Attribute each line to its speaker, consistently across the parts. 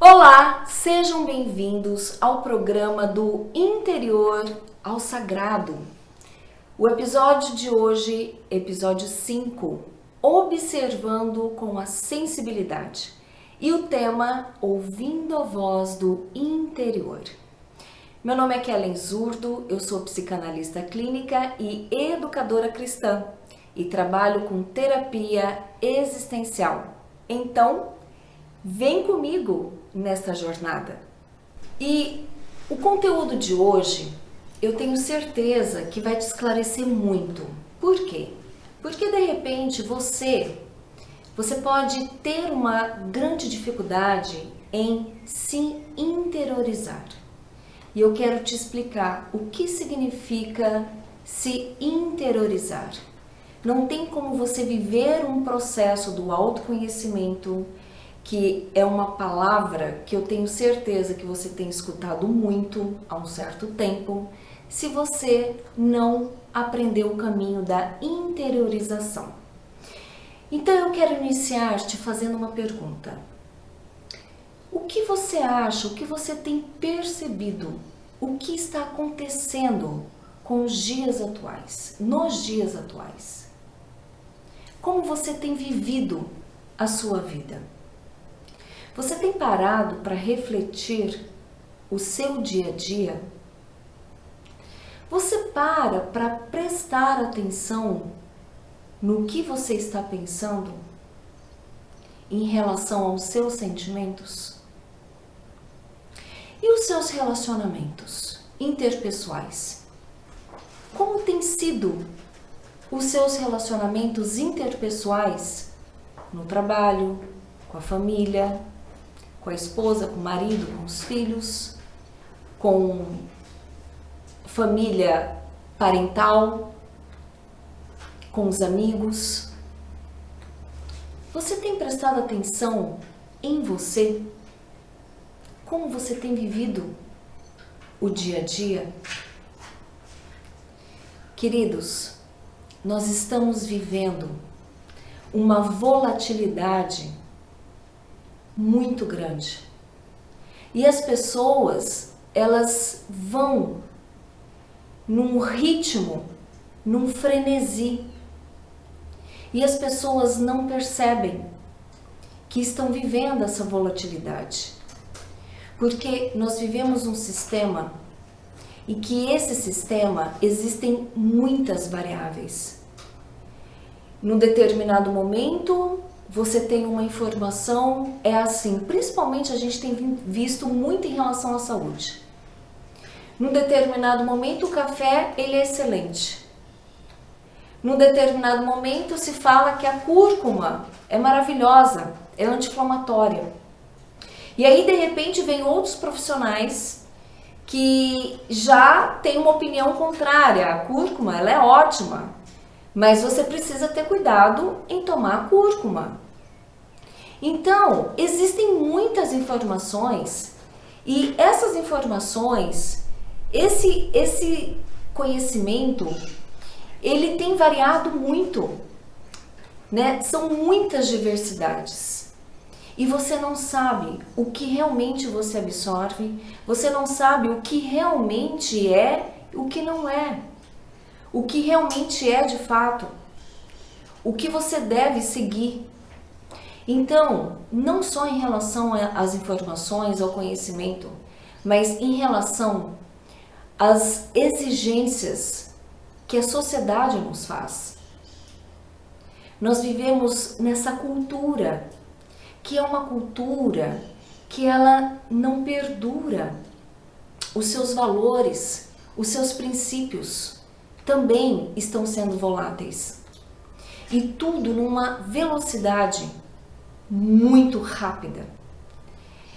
Speaker 1: Olá, sejam bem-vindos ao programa do Interior ao Sagrado. O episódio de hoje, episódio 5, Observando com a Sensibilidade. E o tema, Ouvindo a Voz do Interior. Meu nome é Kellen Zurdo, eu sou psicanalista clínica e educadora cristã e trabalho com terapia existencial. Então, vem comigo nessa jornada. E o conteúdo de hoje, eu tenho certeza que vai te esclarecer muito. Por quê? Porque de repente você pode ter uma grande dificuldade em se interiorizar. E eu quero te explicar o que significa se interiorizar. Não tem como você viver um processo do autoconhecimento, que é uma palavra que eu tenho certeza que você tem escutado muito há um certo tempo, se você não aprendeu o caminho da interiorização. Então eu quero iniciar te fazendo uma pergunta. O que você acha, o que você tem percebido, o que está acontecendo com os dias atuais, nos dias atuais? Como você tem vivido a sua vida? Você tem parado para refletir o seu dia a dia? Você para prestar atenção no que você está pensando em relação aos seus sentimentos? E os seus relacionamentos interpessoais? Como tem sido os seus relacionamentos interpessoais no trabalho, com a família, com a esposa, com o marido, com os filhos, com família parental, com os amigos? Você tem prestado atenção em você? Como você tem vivido o dia a dia? Queridos, nós estamos vivendo uma volatilidade muito grande. E as pessoas, elas vão num ritmo, num frenesi. E as pessoas não percebem que estão vivendo essa volatilidade. Porque nós vivemos um sistema e que esse sistema existem muitas variáveis. Num determinado momento, você tem uma informação, é assim, principalmente a gente tem visto muito em relação à saúde. Num determinado momento o café, ele é excelente. Num determinado momento se fala que a cúrcuma é maravilhosa, é anti-inflamatória. E aí de repente vem outros profissionais que já têm uma opinião contrária. A cúrcuma, ela é ótima. Mas você precisa ter cuidado em tomar cúrcuma. Então, existem muitas informações e essas informações, esse conhecimento, ele tem variado muito, né? São muitas diversidades. E você não sabe o que realmente você absorve, você não sabe o que realmente é e o que não é. O que realmente é de fato, o que você deve seguir. Então, não só em relação às informações, ao conhecimento, mas em relação às exigências que a sociedade nos faz. Nós vivemos nessa cultura, que é uma cultura que ela não perdura. Os seus valores, os seus princípios também estão sendo voláteis. E tudo numa velocidade muito rápida.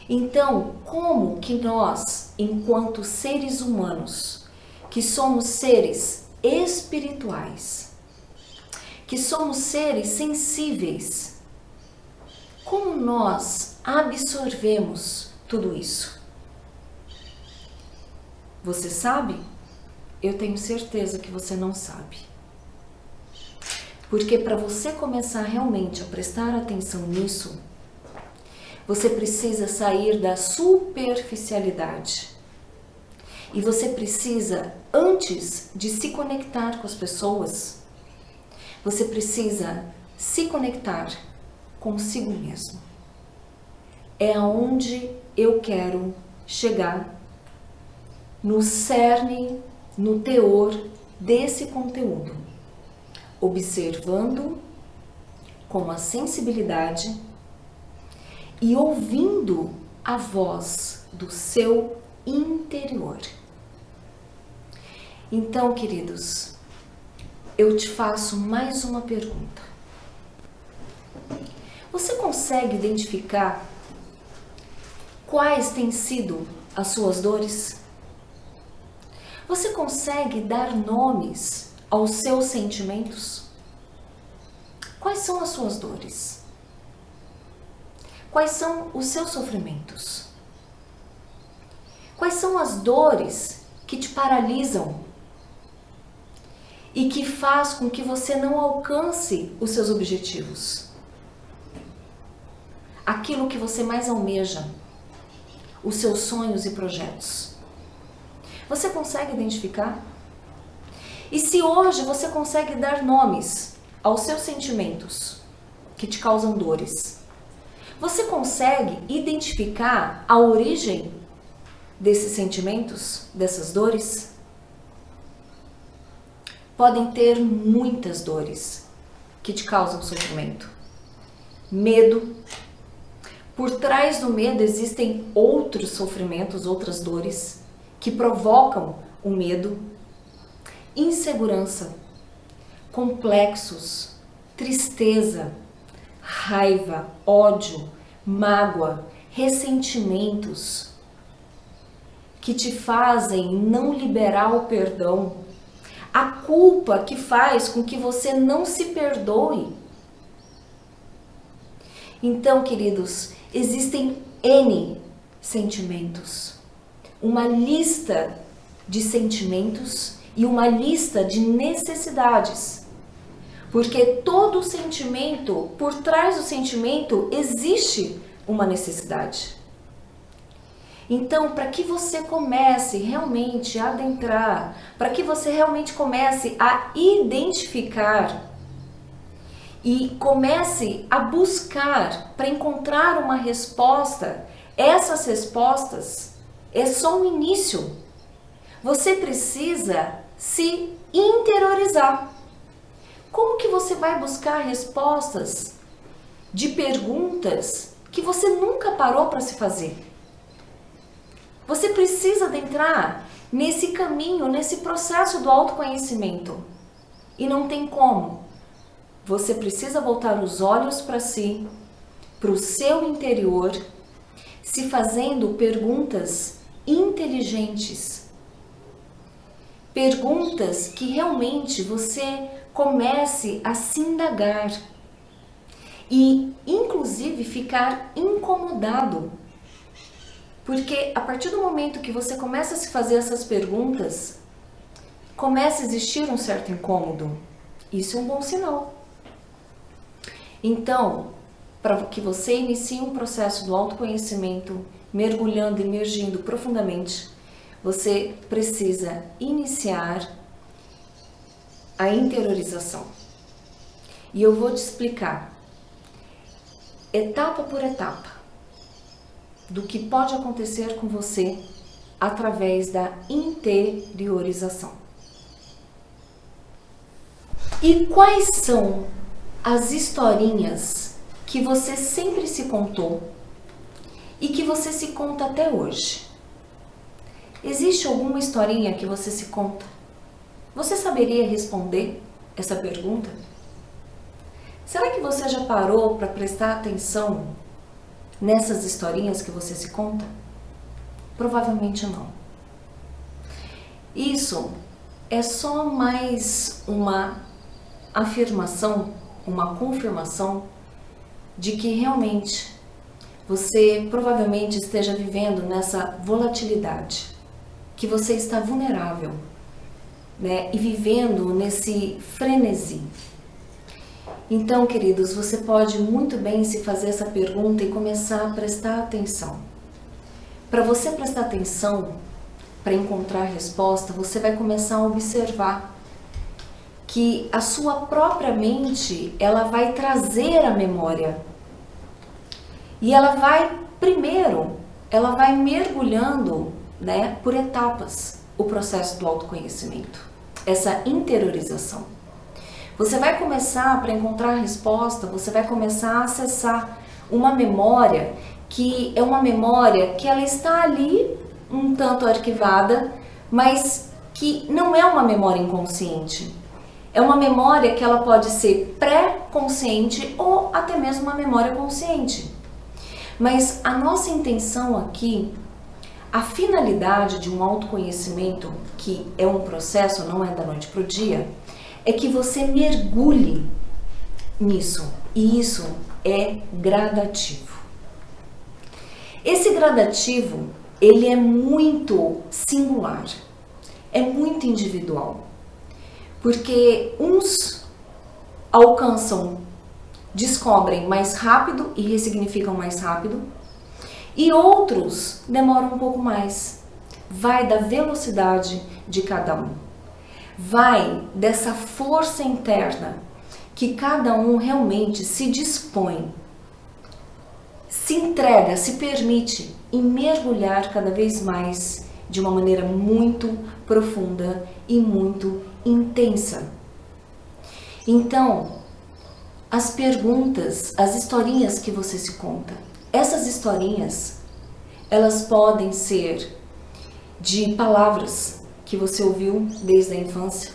Speaker 1: Então, como que nós, enquanto seres humanos, que somos seres espirituais, que somos seres sensíveis, como nós absorvemos tudo isso? Você sabe? Eu tenho certeza que você não sabe. Porque para você começar realmente a prestar atenção nisso, Você precisa sair da superficialidade. E você precisa, antes de se conectar com as pessoas, você precisa se conectar consigo mesmo. É aonde eu quero chegar, no cerne, no teor desse conteúdo, observando com a sensibilidade e ouvindo a voz do seu interior. Então, queridos, eu te faço mais uma pergunta. Você consegue identificar quais têm sido as suas dores? Você consegue dar nomes aos seus sentimentos? Quais são as suas dores? Quais são os seus sofrimentos? Quais são as dores que te paralisam e que faz com que você não alcance os seus objetivos? Aquilo que você mais almeja, os seus sonhos e projetos. Você consegue identificar? E se hoje você consegue dar nomes aos seus sentimentos que te causam dores, você consegue identificar a origem desses sentimentos, dessas dores? Podem ter muitas dores que te causam sofrimento. Medo. Por trás do medo existem outros sofrimentos, outras dores que provocam o medo. Insegurança, complexos, tristeza, raiva, ódio, mágoa, ressentimentos que te fazem não liberar o perdão, a culpa que faz com que você não se perdoe. Então, queridos, existem N sentimentos, uma lista de sentimentos e uma lista de necessidades, porque todo sentimento, por trás do sentimento, existe uma necessidade. Então, para que você comece realmente a adentrar, para que você realmente comece a identificar e comece a buscar para encontrar uma resposta, essas respostas é só um início. Você precisa se interiorizar. Como que você vai buscar respostas de perguntas que você nunca parou para se fazer? Você precisa adentrar nesse caminho, nesse processo do autoconhecimento. E não tem como. Você precisa voltar os olhos para si, para o seu interior, se fazendo perguntas inteligentes. Perguntas que realmente você comece a se indagar e, inclusive, ficar incomodado. Porque a partir do momento que você começa a se fazer essas perguntas, começa a existir um certo incômodo. Isso é um bom sinal. Então, para que você inicie um processo do autoconhecimento, mergulhando, emergindo profundamente, você precisa iniciar a interiorização. E eu vou te explicar, etapa por etapa, do que pode acontecer com você através da interiorização. E quais são as historinhas que você sempre se contou e que você se conta até hoje? Existe alguma historinha que você se conta? Você saberia responder essa pergunta? Será que você já parou para prestar atenção nessas historinhas que você se conta? Provavelmente não. Isso é só mais uma afirmação, uma confirmação de que realmente você provavelmente esteja vivendo nessa volatilidade, que você está vulnerável, né? E vivendo nesse frenesi. Então, queridos, você pode muito bem se fazer essa pergunta e começar a prestar atenção. Para você prestar atenção, para encontrar a resposta, você vai começar a observar que a sua própria mente, ela vai trazer a memória. E ela vai, primeiro, ela vai mergulhando, né, por etapas, o processo do autoconhecimento, essa interiorização. Você vai começar, para encontrar a resposta, você vai começar a acessar uma memória que é uma memória que ela está ali, um tanto arquivada, mas que não é uma memória inconsciente. É uma memória que ela pode ser pré-consciente ou até mesmo uma memória consciente. Mas a nossa intenção aqui, a finalidade de um autoconhecimento, que é um processo, não é da noite para o dia, é que você mergulhe nisso. E isso é gradativo. Esse gradativo, ele é muito singular, é muito individual. Porque uns alcançam, descobrem mais rápido e ressignificam mais rápido, e outros demoram um pouco mais. Vai da velocidade de cada um. Vai dessa força interna que cada um realmente se dispõe, se entrega, se permite em mergulhar cada vez mais de uma maneira muito profunda e muito intensa. Então, as perguntas, as historinhas que você se conta, essas historinhas, elas podem ser de palavras que você ouviu desde a infância,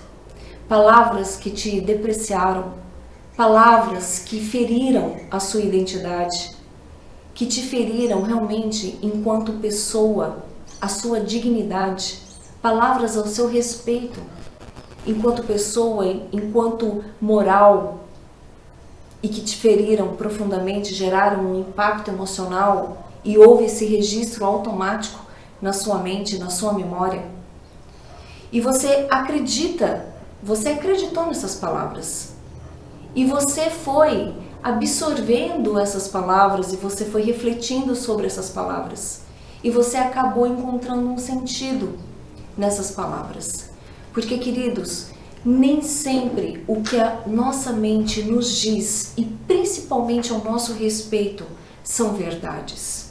Speaker 1: palavras que te depreciaram, palavras que feriram a sua identidade, que te feriram realmente enquanto pessoa, a sua dignidade, palavras ao seu respeito, enquanto pessoa, enquanto moral, e que te feriram profundamente, geraram um impacto emocional e houve esse registro automático na sua mente, na sua memória. E você acreditou nessas palavras. E você foi absorvendo essas palavras e você foi refletindo sobre essas palavras. E você acabou encontrando um sentido nessas palavras. Porque, queridos, nem sempre o que a nossa mente nos diz, e principalmente ao nosso respeito, são verdades.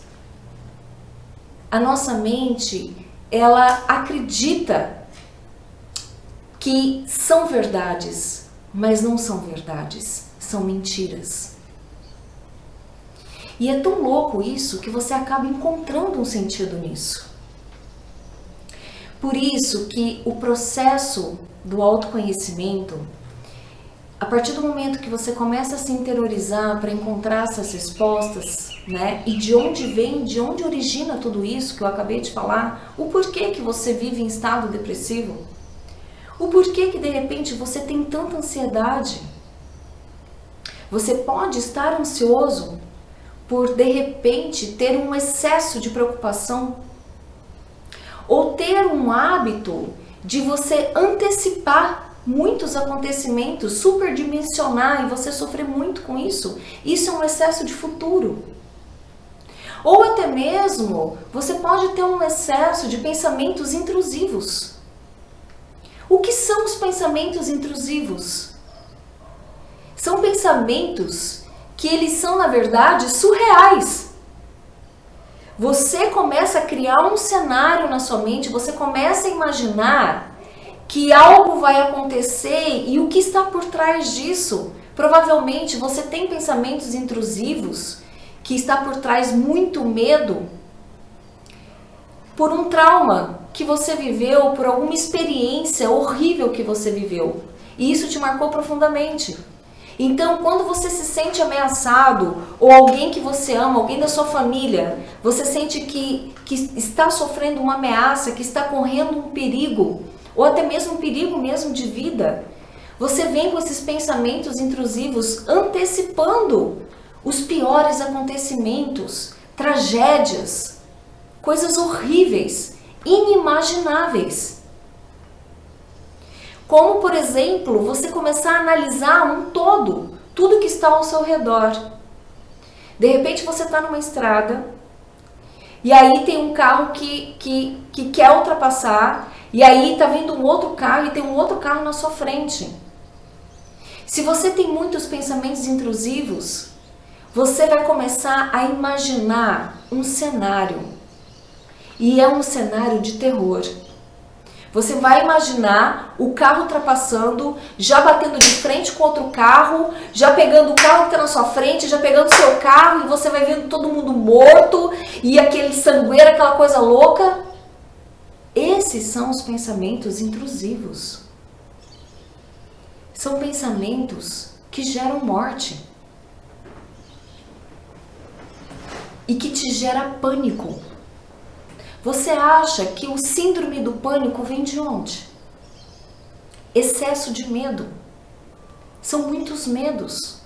Speaker 1: A nossa mente, ela acredita que são verdades, mas não são verdades, são mentiras. E é tão louco isso que você acaba encontrando um sentido nisso. Por isso que o processo do autoconhecimento, a partir do momento que você começa a se interiorizar para encontrar essas respostas, né? E de onde vem, de onde origina tudo isso que eu acabei de falar, o porquê que você vive em estado depressivo, o porquê que de repente você tem tanta ansiedade. Você pode estar ansioso por de repente ter um excesso de preocupação, ou ter um hábito de você antecipar muitos acontecimentos, superdimensionar e você sofrer muito com isso. Isso é um excesso de futuro. Ou até mesmo você pode ter um excesso de pensamentos intrusivos. O que são os pensamentos intrusivos? São pensamentos que eles são, na verdade, surreais. Você começa a criar um cenário na sua mente, você começa a imaginar que algo vai acontecer e o que está por trás disso. Provavelmente você tem pensamentos intrusivos, que está por trás muito medo, por um trauma que você viveu, por alguma experiência horrível que você viveu. E isso te marcou profundamente. Então, quando você se sente ameaçado, ou alguém que você ama, alguém da sua família, você sente que está sofrendo uma ameaça, que está correndo um perigo, ou até mesmo um perigo mesmo de vida, você vem com esses pensamentos intrusivos antecipando os piores acontecimentos, tragédias, coisas horríveis, inimagináveis. Como, por exemplo, você começar a analisar um todo tudo que está ao seu redor. De repente você está numa estrada e aí tem um carro que quer ultrapassar e aí está vindo um outro carro e tem um outro carro na sua frente. Se você tem muitos pensamentos intrusivos, você vai começar a imaginar um cenário. E é um cenário de terror. Você vai imaginar o carro ultrapassando, já batendo de frente com outro carro, já pegando o carro que está na sua frente, já pegando o seu carro e você vai vendo todo mundo morto e aquele sangueiro, aquela coisa louca. Esses são os pensamentos intrusivos. São pensamentos que geram morte e que te gera pânico. Você acha que o síndrome do pânico vem de onde? Excesso de medo. São muitos medos.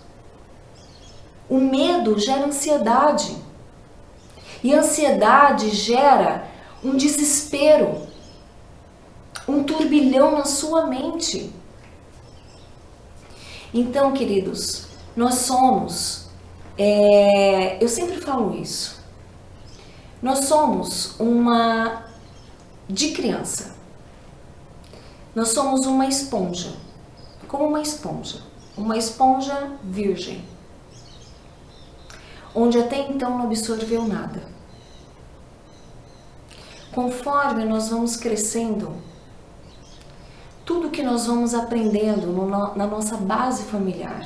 Speaker 1: O medo gera ansiedade. E a ansiedade gera um desespero, um turbilhão na sua mente. Então, queridos, nós somos, eu sempre falo isso, nós somos de criança, nós somos uma esponja, como uma esponja virgem, onde até então não absorveu nada. Conforme nós vamos crescendo, tudo que nós vamos aprendendo na nossa base familiar,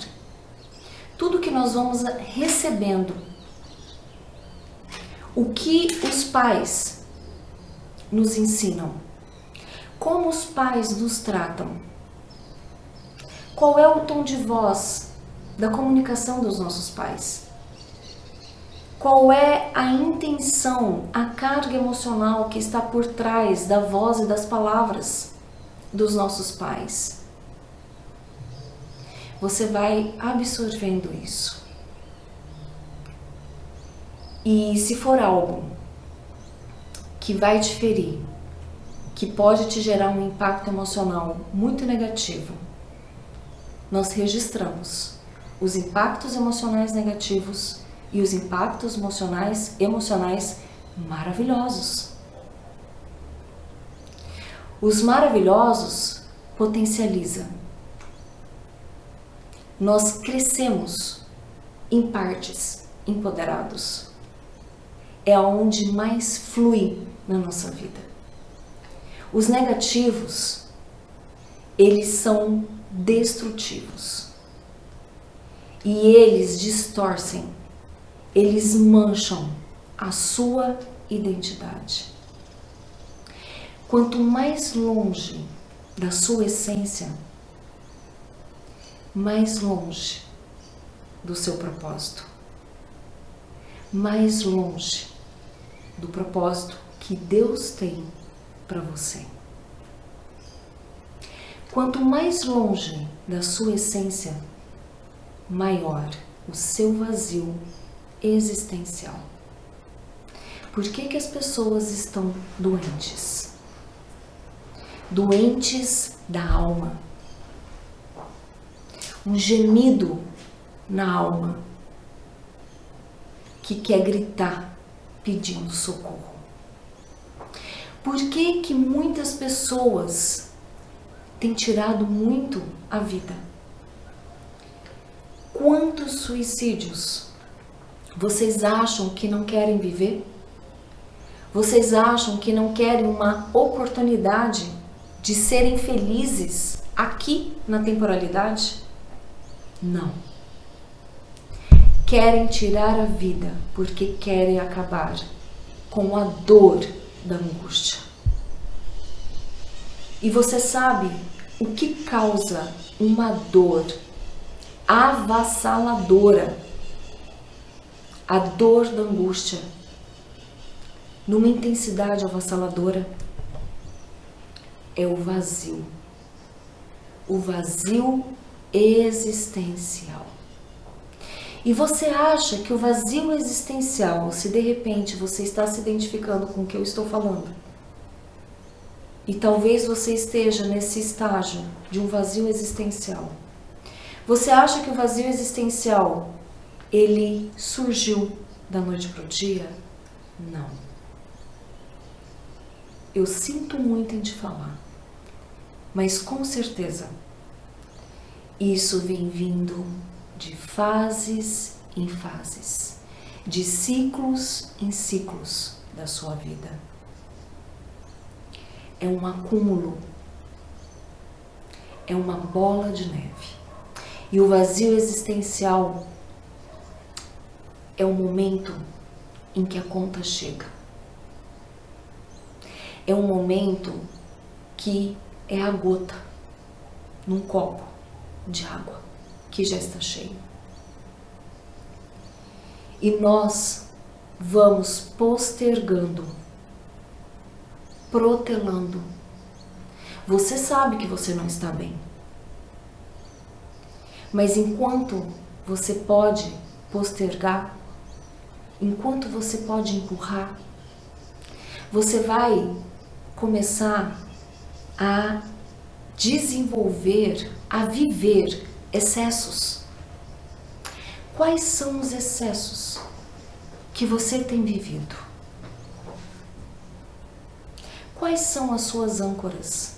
Speaker 1: tudo que nós vamos recebendo, o que os pais nos ensinam, como os pais nos tratam, qual é o tom de voz da comunicação dos nossos pais, qual é a intenção, a carga emocional que está por trás da voz e das palavras dos nossos pais. Você vai absorvendo isso. E se for algo que vai te ferir, que pode te gerar um impacto emocional muito negativo, nós registramos os impactos emocionais negativos e os impactos emocionais maravilhosos. Os maravilhosos potencializam. Nós crescemos em partes empoderados. É onde mais flui na nossa vida. Os negativos, eles são destrutivos. E eles distorcem, eles mancham a sua identidade. Quanto mais longe da sua essência, mais longe do seu propósito, mais longe do propósito que Deus tem para você. Quanto mais longe da sua essência, maior o seu vazio existencial. Por que as pessoas estão doentes? Doentes da alma. Um gemido na alma que quer gritar pedindo socorro. Por que muitas pessoas têm tirado muito a vida? Quantos suicídios vocês acham que não querem viver? Vocês acham que não querem uma oportunidade de serem felizes aqui na temporalidade? Não. Querem tirar a vida porque querem acabar com a dor da angústia. E você sabe o que causa uma dor avassaladora? A dor da angústia, numa intensidade avassaladora, é o vazio existencial. E você acha que o vazio existencial, se de repente você está se identificando com o que eu estou falando, e talvez você esteja nesse estágio de um vazio existencial, Você acha que o vazio existencial, ele surgiu da noite para o dia? Não. Eu sinto muito em te falar, mas com certeza isso vem vindo de fases em fases, de ciclos em ciclos da sua vida. É um acúmulo, é uma bola de neve. E o vazio existencial é o momento em que a conta chega. É um momento que é a gota num copo de água que já está cheio. E nós vamos postergando, protelando. Você sabe que você não está bem. Mas enquanto você pode postergar, enquanto você pode empurrar, você vai começar a desenvolver, a viver excessos. Quais são os excessos que você tem vivido? Quais são as suas âncoras?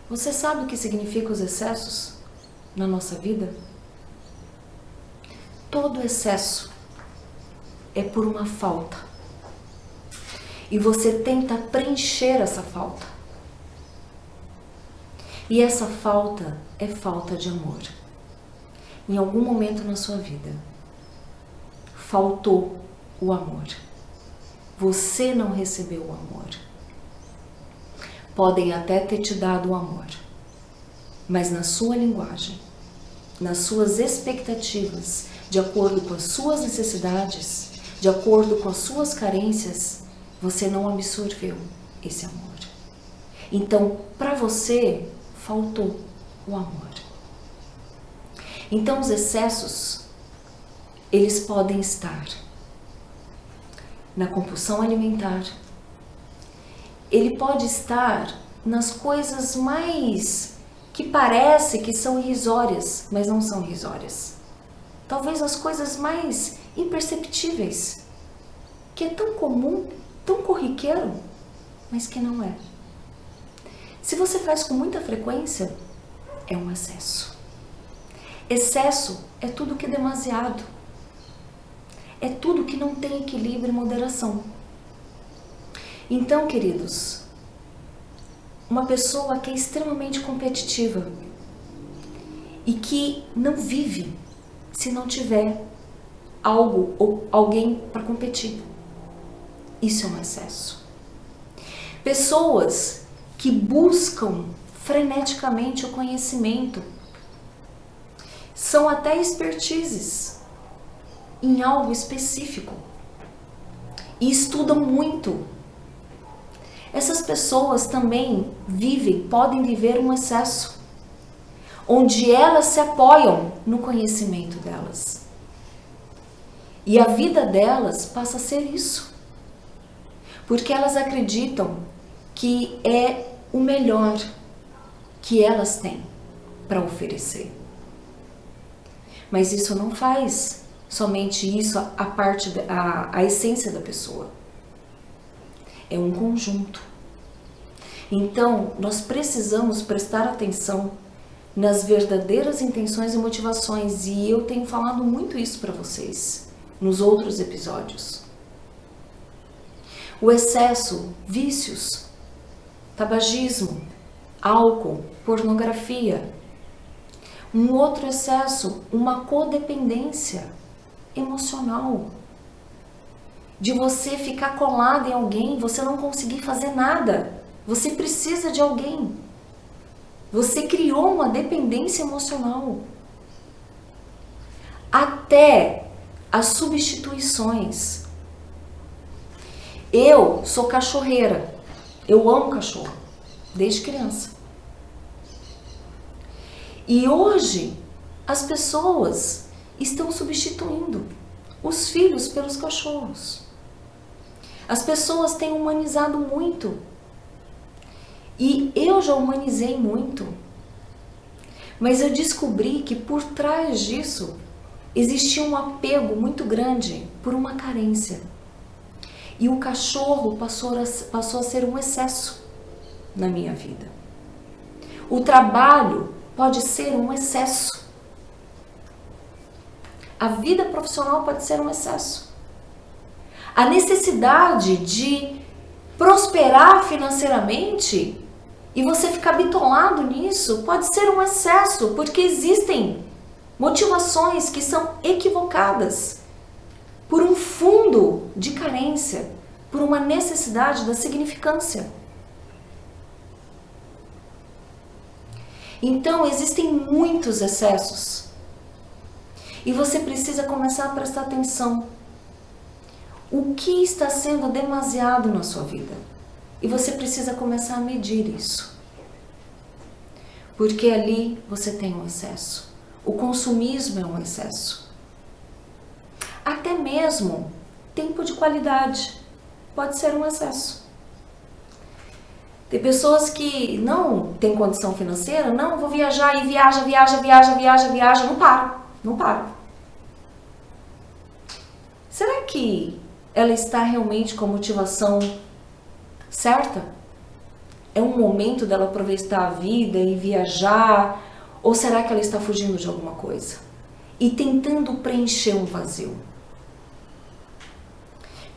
Speaker 1: Você sabe o que significa os excessos na nossa vida? Todo excesso é por uma falta. E você tenta preencher essa falta. E essa falta é falta de amor. Em algum momento na sua vida, faltou o amor. Você não recebeu o amor. Podem até ter te dado o amor, mas na sua linguagem, nas suas expectativas, de acordo com as suas necessidades, de acordo com as suas carências, você não absorveu esse amor. Então, para você, faltou o amor. Então, os excessos, eles podem estar na compulsão alimentar. Ele pode estar nas coisas mais que parece que são irrisórias, mas não são irrisórias. Talvez as coisas mais imperceptíveis, que é tão comum, tão corriqueiro, mas que não é. Se você faz com muita frequência, é um excesso. Excesso é tudo que é demasiado. É tudo que não tem equilíbrio e moderação. Então, queridos, uma pessoa que é extremamente competitiva e que não vive se não tiver algo ou alguém para competir, isso é um excesso. Pessoas que buscam freneticamente o conhecimento, são até expertises em algo específico e estudam muito. Essas pessoas também podem viver um excesso, onde elas se apoiam no conhecimento delas. E a vida delas passa a ser isso, porque elas acreditam que é o melhor que elas têm para oferecer. Mas isso não faz somente isso a essência da pessoa. É um conjunto. Então, nós precisamos prestar atenção nas verdadeiras intenções e motivações, e eu tenho falado muito isso para vocês nos outros episódios. O excesso, vícios, tabagismo, álcool, pornografia. Um outro excesso, uma codependência emocional. De você ficar colado em alguém, você não conseguir fazer nada. Você precisa de alguém. Você criou uma dependência emocional. Até as substituições. Eu sou cachorreira. Eu amo cachorro, desde criança. E hoje, as pessoas estão substituindo os filhos pelos cachorros. As pessoas têm humanizado muito. E eu já humanizei muito. Mas eu descobri que por trás disso existia um apego muito grande por uma carência. E o cachorro passou a ser um excesso na minha vida. O trabalho pode ser um excesso. A vida profissional pode ser um excesso. A necessidade de prosperar financeiramente e você ficar bitolado nisso pode ser um excesso, porque existem motivações que são equivocadas por um fundo de carência, por uma necessidade da significância. Então, existem muitos excessos e você precisa começar a prestar atenção. O que está sendo demasiado na sua vida? E você precisa começar a medir isso. Porque ali você tem um excesso. O consumismo é um excesso. Até mesmo tempo de qualidade pode ser um excesso. Tem pessoas que não têm condição financeira, não, vou viajar e viaja, não para. Será que ela está realmente com a motivação certa? É um momento dela aproveitar a vida e viajar? Ou será que ela está fugindo de alguma coisa? E tentando preencher um vazio?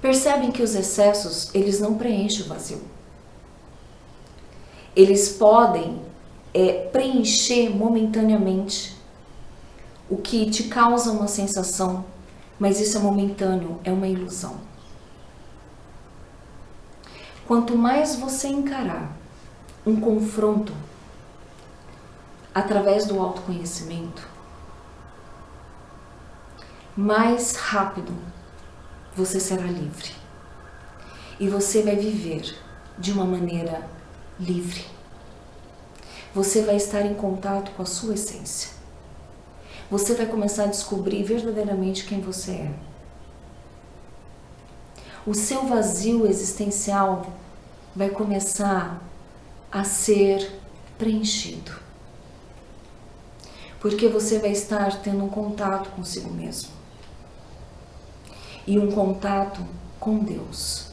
Speaker 1: Percebem que os excessos, eles não preenchem o vazio. Eles podem preencher momentaneamente o que te causa uma sensação, mas isso é momentâneo, é uma ilusão. Quanto mais você encarar um confronto através do autoconhecimento, mais rápido você será livre. E você vai viver de uma maneira livre. Você vai estar em contato com a sua essência. Você vai começar a descobrir verdadeiramente quem você é. O seu vazio existencial vai começar a ser preenchido. Porque você vai estar tendo um contato consigo mesmo. E um contato com Deus.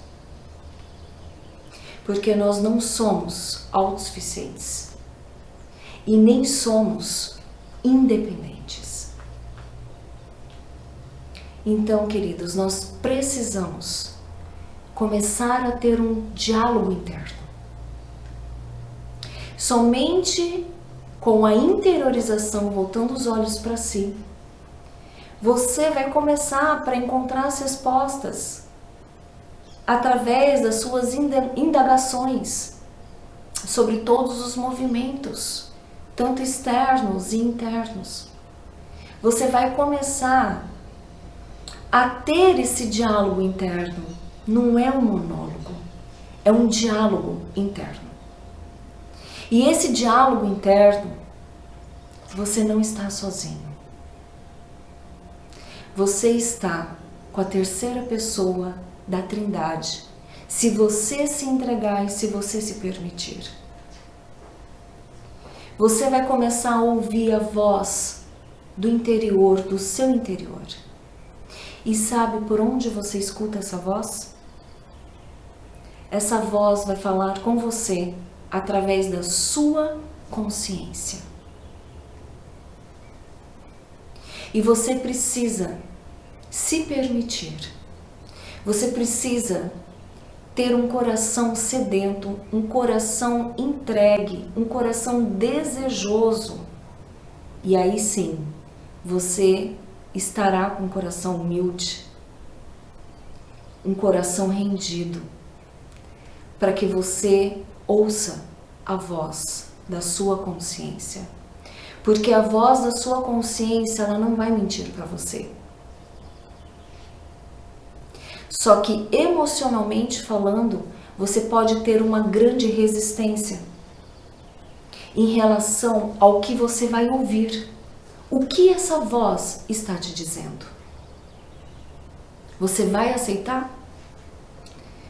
Speaker 1: Porque nós não somos autossuficientes. E nem somos independentes. Então, queridos, nós precisamos começar a ter um diálogo interno. Somente com a interiorização, voltando os olhos para si, você vai começar para encontrar as respostas através das suas indagações sobre todos os movimentos, tanto externos e internos. Você vai começar a ter esse diálogo interno. Não é um monólogo, é um diálogo interno. E esse diálogo interno, você não está sozinho. Você está com a terceira pessoa da Trindade, se você se entregar e se você se permitir. Você vai começar a ouvir a voz do interior, do seu interior. E sabe por onde você escuta essa voz? Essa voz vai falar com você através da sua consciência. E você precisa se permitir. Você precisa ter um coração sedento, um coração entregue, um coração desejoso. E aí sim, você estará com um coração humilde, um coração rendido, para que você ouça a voz da sua consciência. Porque a voz da sua consciência, ela não vai mentir para você. Só que emocionalmente falando, você pode ter uma grande resistência em relação ao que você vai ouvir. O que essa voz está te dizendo? Você vai aceitar?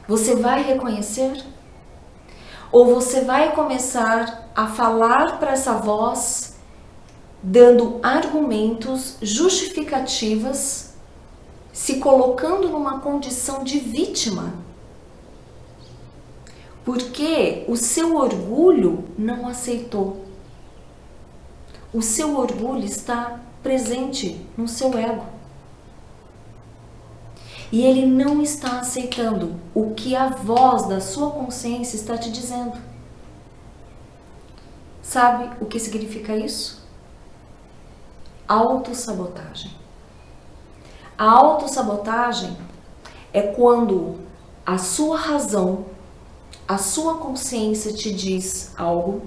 Speaker 1: Você vai reconhecer? Ou você vai começar a falar para essa voz dando argumentos, justificativas, se colocando numa condição de vítima. Porque o seu orgulho não aceitou. O seu orgulho está presente no seu ego. E ele não está aceitando o que a voz da sua consciência está te dizendo. Sabe o que significa isso? Autossabotagem. A autossabotagem é quando a sua razão, a sua consciência te diz algo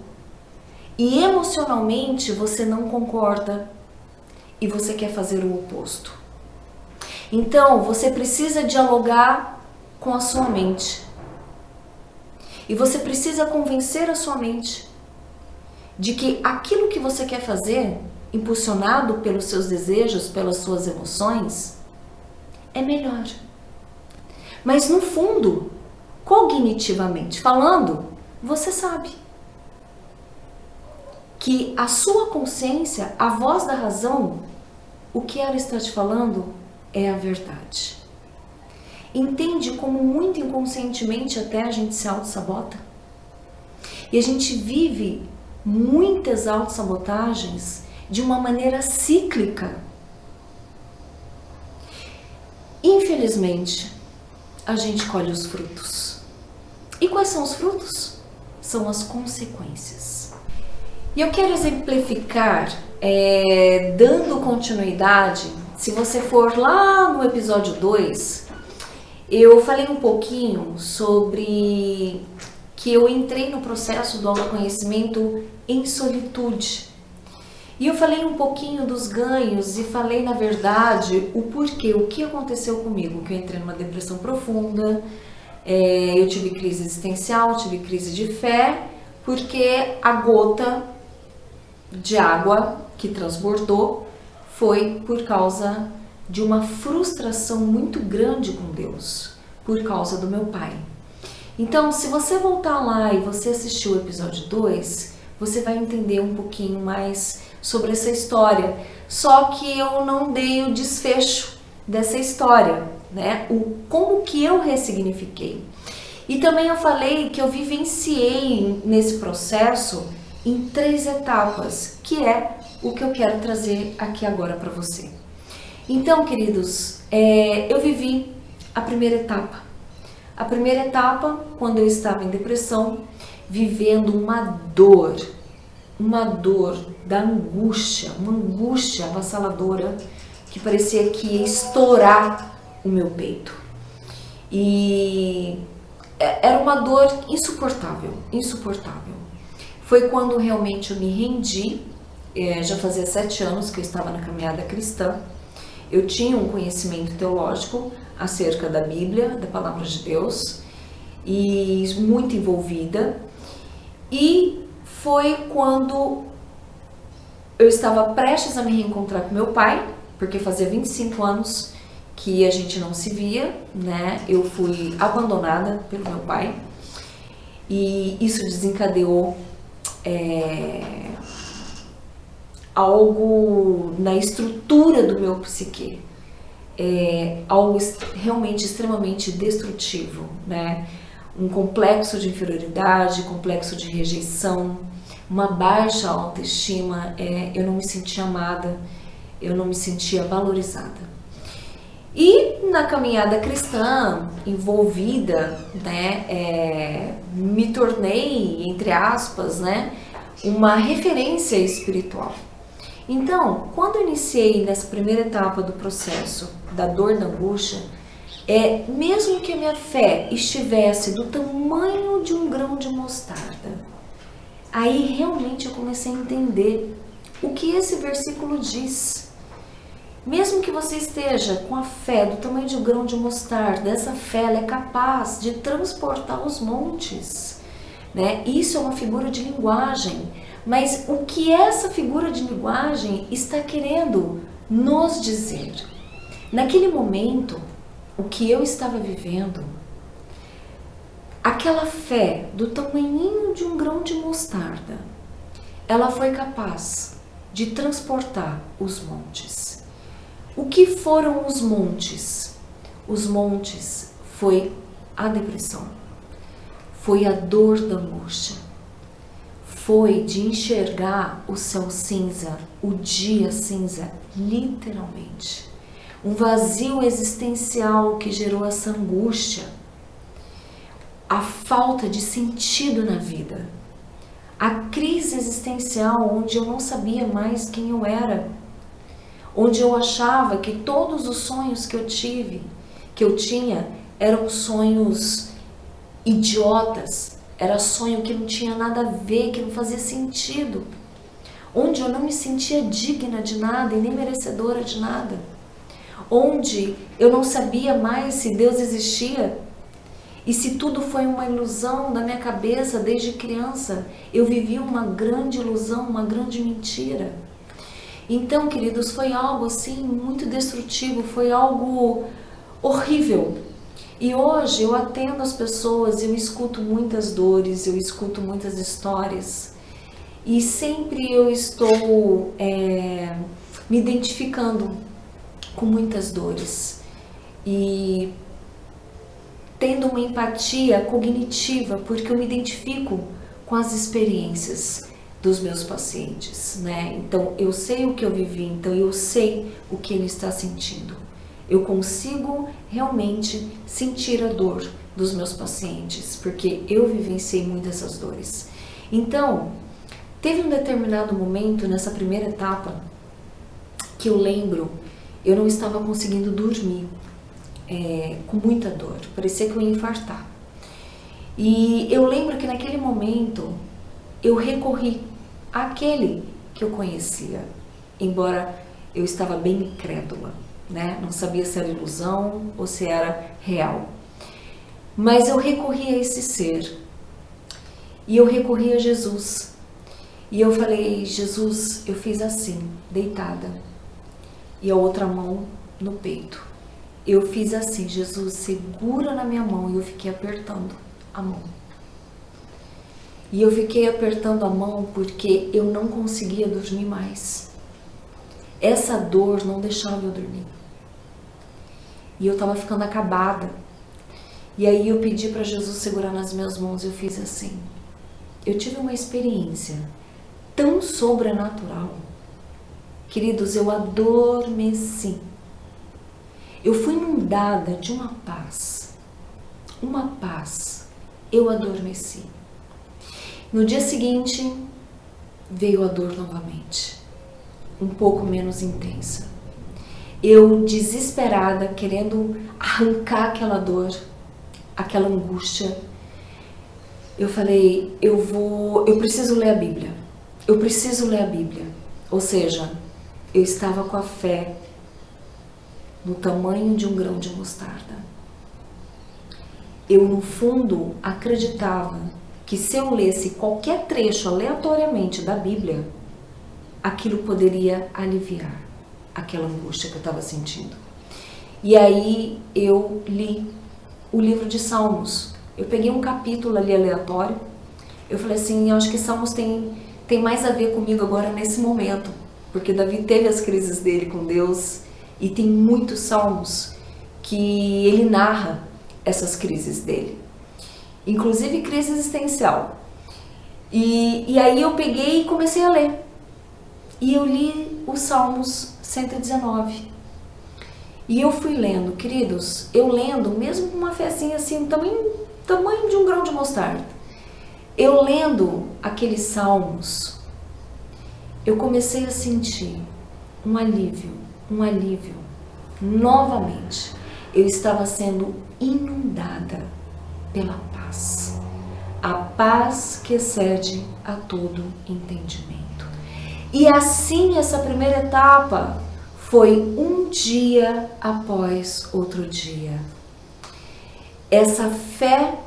Speaker 1: e emocionalmente você não concorda e você quer fazer o oposto. Então, você precisa dialogar com a sua mente. E você precisa convencer a sua mente de que aquilo que você quer fazer, impulsionado pelos seus desejos, pelas suas emoções, é melhor. Mas no fundo, cognitivamente falando, você sabe que a sua consciência, a voz da razão, o que ela está te falando é a verdade. Entende como muito inconscientemente até a gente se auto-sabota? E a gente vive muitas autossabotagens de uma maneira cíclica. Infelizmente, a gente colhe os frutos. E quais são os frutos? São as consequências. E eu quero exemplificar, dando continuidade. Se você for lá no episódio 2, eu falei um pouquinho sobre que eu entrei no processo do autoconhecimento em solitude. E eu falei um pouquinho dos ganhos e falei, na verdade, o porquê, o que aconteceu comigo, que eu entrei numa depressão profunda, eu tive crise existencial, tive crise de fé, porque a gota de água que transbordou foi por causa de uma frustração muito grande com Deus, por causa do meu pai. Então, se você voltar lá e você assistir o episódio 2, você vai entender um pouquinho mais sobre essa história. Só que eu não dei o desfecho dessa história, né? Como que eu ressignifiquei. E também eu falei que eu vivenciei nesse processo em 3 etapas, que é o que eu quero trazer aqui agora para você. Então, queridos, eu vivi a primeira etapa. A primeira etapa, quando eu estava em depressão, vivendo uma dor da angústia, uma angústia avassaladora que parecia que ia estourar o meu peito. E era uma dor insuportável. Foi quando realmente eu me rendi. Já fazia 7 anos que eu estava na caminhada cristã. Eu tinha um conhecimento teológico acerca da Bíblia, da Palavra de Deus, e muito envolvida. E foi quando eu estava prestes a me reencontrar com meu pai, porque fazia 25 anos que a gente não se via, né? Eu fui abandonada pelo meu pai e isso desencadeou algo na estrutura do meu psique, algo realmente extremamente destrutivo, né? Um complexo de inferioridade, complexo de rejeição, uma baixa autoestima, eu não me sentia amada, eu não me sentia valorizada. E na caminhada cristã, envolvida, né, me tornei, entre aspas, né, uma referência espiritual. Então, quando eu iniciei nessa primeira etapa do processo da dor da angústia, mesmo que a minha fé estivesse do tamanho de um grão de mostarda, aí realmente eu comecei a entender o que esse versículo diz. Mesmo que você esteja com a fé do tamanho de um grão de mostarda, essa fé ela é capaz de transportar os montes, né? Isso é uma figura de linguagem. Mas o que essa figura de linguagem está querendo nos dizer? Naquele momento, o que eu estava vivendo, aquela fé do tamanhinho de um grão de mostarda, ela foi capaz de transportar os montes. O que foram os montes? Os montes foi a depressão, foi a dor da angústia, foi de enxergar o céu cinza, o dia cinza, literalmente. Um vazio existencial que gerou essa angústia, a falta de sentido na vida, a crise existencial onde eu não sabia mais quem eu era, onde eu achava que todos os sonhos que eu tinha, eram sonhos idiotas, era sonho que não tinha nada a ver, que não fazia sentido, onde eu não me sentia digna de nada e nem merecedora de nada, onde eu não sabia mais se Deus existia e se tudo foi uma ilusão da minha cabeça desde criança. Eu vivi uma grande ilusão, uma grande mentira. Então, queridos, foi algo assim muito destrutivo, foi algo horrível. E hoje eu atendo as pessoas, eu escuto muitas dores, eu escuto muitas histórias e sempre eu estou me identificando com muitas dores e tendo uma empatia cognitiva, porque eu me identifico com as experiências dos meus pacientes, né? Então eu sei o que eu vivi, então eu sei o que ele está sentindo. Eu consigo realmente sentir a dor dos meus pacientes, porque eu vivenciei muitas dessas dores. Então, teve um determinado momento nessa primeira etapa que eu lembro, eu não estava conseguindo dormir, com muita dor, parecia que eu ia infartar. E eu lembro que naquele momento eu recorri àquele que eu conhecia, embora eu estava bem incrédula, né? Não sabia se era ilusão ou se era real. Mas eu recorri a esse ser e eu recorri a Jesus. E eu falei: Jesus, eu fiz assim, deitada, e a outra mão no peito. Eu fiz assim: Jesus, segura na minha mão. E eu fiquei apertando a mão. E eu fiquei apertando a mão porque eu não conseguia dormir mais. Essa dor não deixava eu dormir. E eu estava ficando acabada. E aí eu pedi para Jesus segurar nas minhas mãos. Eu fiz assim. Eu tive uma experiência tão sobrenatural. Queridos, eu adormeci. Eu fui inundada de uma paz. Uma paz. Eu adormeci. No dia seguinte, veio a dor novamente. Um pouco menos intensa. Eu desesperada, querendo arrancar aquela dor, aquela angústia. Eu falei: eu preciso ler a Bíblia. Eu preciso ler a Bíblia. Ou seja, eu estava com a fé no tamanho de um grão de mostarda. Eu, no fundo, acreditava que se eu lesse qualquer trecho aleatoriamente da Bíblia, aquilo poderia aliviar aquela angústia que eu estava sentindo. E aí eu li o livro de Salmos. Eu peguei um capítulo ali aleatório. Eu falei assim: eu acho que Salmos tem mais a ver comigo agora nesse momento, porque Davi teve as crises dele com Deus e tem muitos salmos que ele narra essas crises dele, inclusive crise existencial. E aí eu peguei e comecei a ler. E eu li os Salmos 119. E eu fui lendo, queridos, eu lendo, mesmo com uma fezinha assim, tamanho de um grão de mostarda. Eu lendo aqueles salmos, eu comecei a sentir um alívio. Novamente, eu estava sendo inundada pela paz. A paz que excede a todo entendimento. E assim, essa primeira etapa foi um dia após outro dia. Essa fé,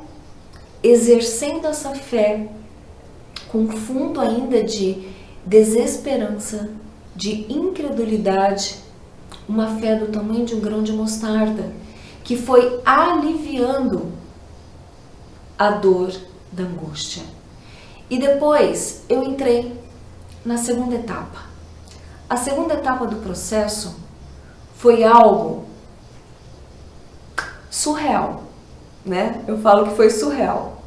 Speaker 1: exercendo essa fé, com fundo ainda de desesperança, de incredulidade, uma fé do tamanho de um grão de mostarda, que foi aliviando a dor da angústia. E depois eu entrei na segunda etapa, a segunda etapa do processo foi algo surreal, né? Eu falo que foi surreal.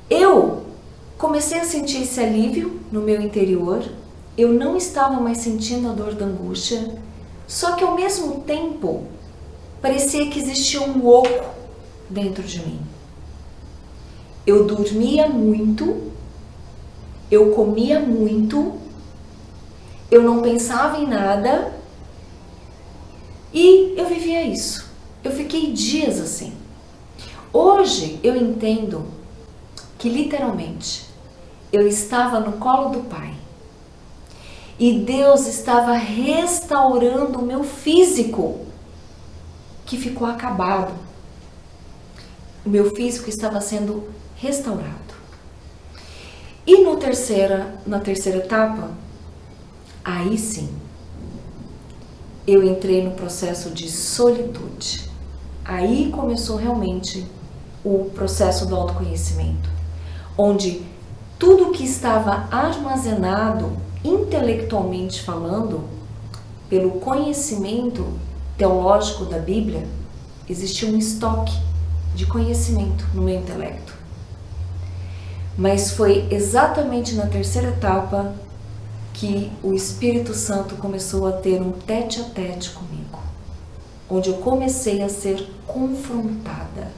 Speaker 1: Eu comecei a sentir esse alívio no meu interior, eu não estava mais sentindo a dor da angústia, só que ao mesmo tempo parecia que existia um oco dentro de mim. Eu dormia muito, eu comia muito, eu não pensava em nada e eu vivia isso. Eu fiquei dias assim. Hoje eu entendo que literalmente eu estava no colo do Pai e Deus estava restaurando o meu físico que ficou acabado. O meu físico estava sendo restaurado. E na terceira etapa, aí sim, eu entrei no processo de solitude. Aí começou realmente o processo do autoconhecimento, onde tudo que estava armazenado, intelectualmente falando, pelo conhecimento teológico da Bíblia, existia um estoque de conhecimento no meu intelecto. Mas foi exatamente na terceira etapa que o Espírito Santo começou a ter um tete-a-tete comigo, onde eu comecei a ser confrontada.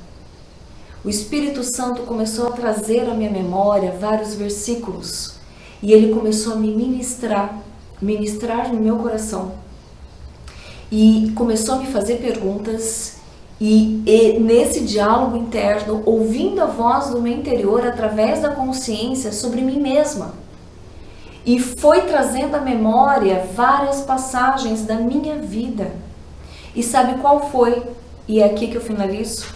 Speaker 1: O Espírito Santo começou a trazer à minha memória vários versículos e ele começou a me ministrar no meu coração e começou a me fazer perguntas e nesse diálogo interno, ouvindo a voz do meu interior através da consciência sobre mim mesma. E foi trazendo à memória várias passagens da minha vida. E sabe qual foi? E é aqui que eu finalizo.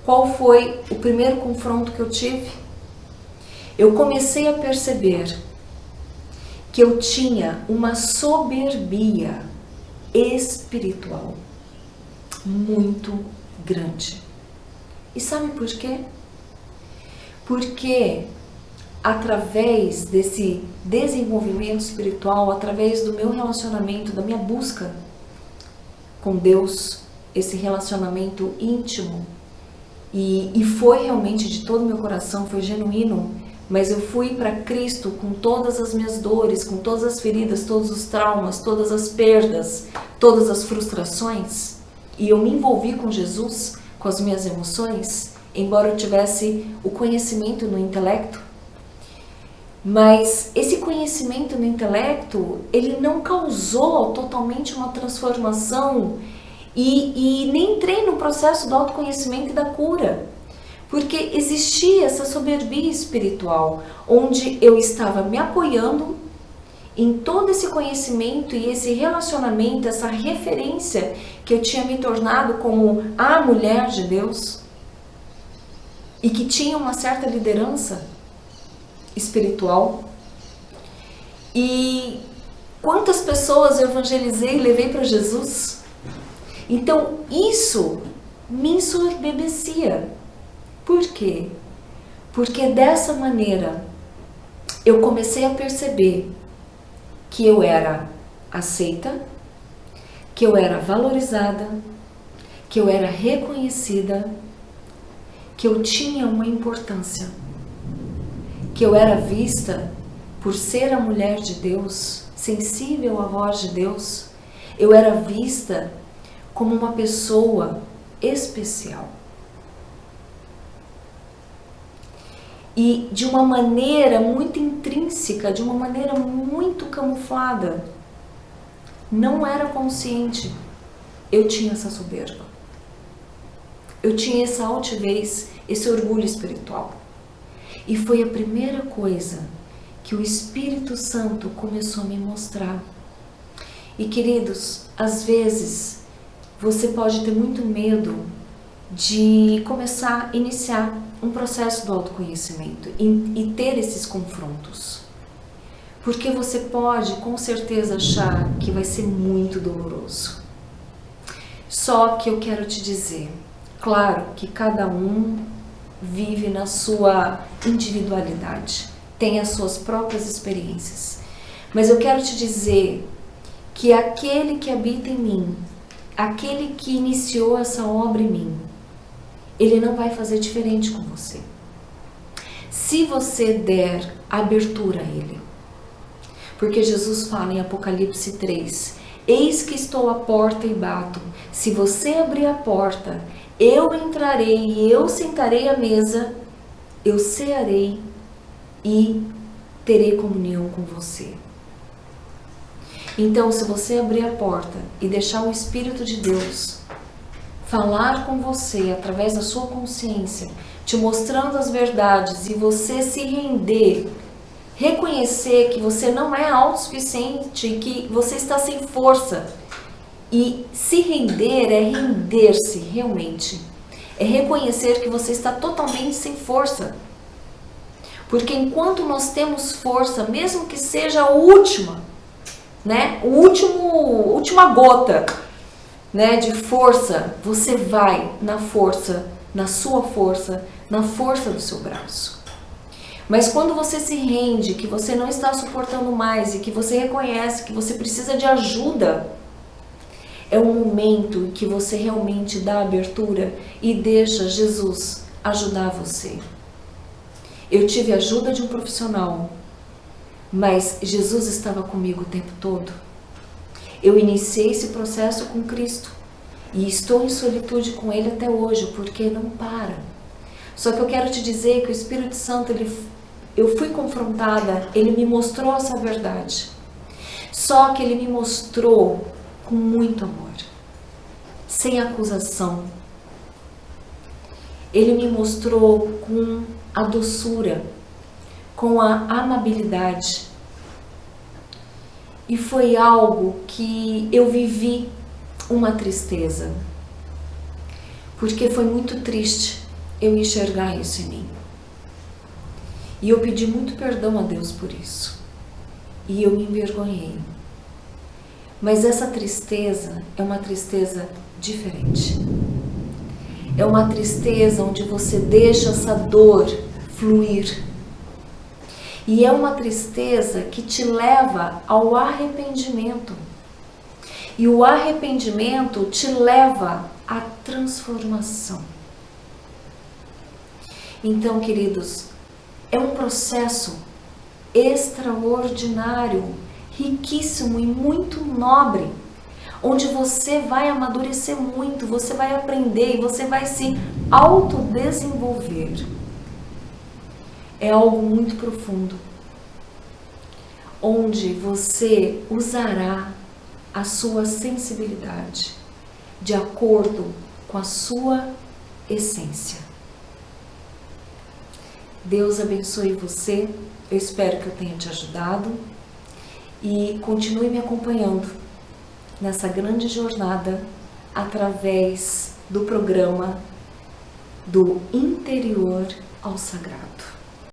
Speaker 1: Qual foi o primeiro confronto que eu tive? Eu comecei a perceber que eu tinha uma soberbia espiritual muito grande. E sabe por quê? Porque através desse desenvolvimento espiritual, através do meu relacionamento, da minha busca com Deus, esse relacionamento íntimo, e foi realmente de todo o meu coração, foi genuíno, mas eu fui para Cristo com todas as minhas dores, com todas as feridas, todos os traumas, todas as perdas, todas as frustrações, e eu me envolvi com Jesus, com as minhas emoções, embora eu tivesse o conhecimento no intelecto. Mas esse conhecimento no intelecto, ele não causou totalmente uma transformação e nem entrei no processo do autoconhecimento e da cura. Porque existia essa soberbia espiritual, onde eu estava me apoiando em todo esse conhecimento e esse relacionamento, essa referência que eu tinha me tornado como a mulher de Deus e que tinha uma certa liderança espiritual. E quantas pessoas eu evangelizei e levei para Jesus? Então isso me ensurbebecia. Por quê? Porque dessa maneira eu comecei a perceber que eu era aceita, que eu era valorizada, que eu era reconhecida, que eu tinha uma importância, que eu era vista por ser a mulher de Deus, sensível à voz de Deus, eu era vista como uma pessoa especial. E de uma maneira muito intrínseca, de uma maneira muito camuflada, não era consciente, eu tinha essa soberba. Eu tinha essa altivez, esse orgulho espiritual. E foi a primeira coisa que o Espírito Santo começou a me mostrar. E queridos, às vezes você pode ter muito medo de começar a iniciar um processo do autoconhecimento e ter esses confrontos. Porque você pode com certeza achar que vai ser muito doloroso. Só que eu quero te dizer, claro que cada um vive na sua individualidade, tem as suas próprias experiências. Mas eu quero te dizer que aquele que habita em mim, aquele que iniciou essa obra em mim, ele não vai fazer diferente com você. Se você der abertura a ele. Porque Jesus fala em Apocalipse 3, eis que estou à porta e bato. Se você abrir a porta, eu entrarei e eu sentarei à mesa, eu cearei e terei comunhão com você. Então, se você abrir a porta e deixar o Espírito de Deus falar com você através da sua consciência, te mostrando as verdades e você se render, reconhecer que você não é autossuficiente, que você está sem força. E se render é render-se realmente. É reconhecer que você está totalmente sem força. Porque enquanto nós temos força, mesmo que seja a última, né? Última gota, né, de força, você vai na força, na sua força, na força do seu braço. Mas quando você se rende, que você não está suportando mais e que você reconhece que você precisa de ajuda, é um momento em que você realmente dá abertura e deixa Jesus ajudar você. Eu tive a ajuda de um profissional, mas Jesus estava comigo o tempo todo. Eu iniciei esse processo com Cristo e estou em solitude com Ele até hoje, porque não para. Só que eu quero te dizer que o Espírito Santo, eu fui confrontada, Ele me mostrou essa verdade. Só que Ele me mostrou com muito amor, sem acusação. Ele me mostrou com a doçura, com a amabilidade. E foi algo que eu vivi uma tristeza, porque foi muito triste eu enxergar isso em mim. E eu pedi muito perdão a Deus por isso. E eu me envergonhei. Mas essa tristeza é uma tristeza diferente. É uma tristeza onde você deixa essa dor fluir. E é uma tristeza que te leva ao arrependimento. E o arrependimento te leva à transformação. Então, queridos, é um processo extraordinário, riquíssimo e muito nobre, onde você vai amadurecer muito, você vai aprender e você vai se autodesenvolver. É algo muito profundo, onde você usará a sua sensibilidade de acordo com a sua essência. Deus abençoe você, eu espero que eu tenha te ajudado e continue me acompanhando nessa grande jornada através do programa Do Interior ao Sagrado.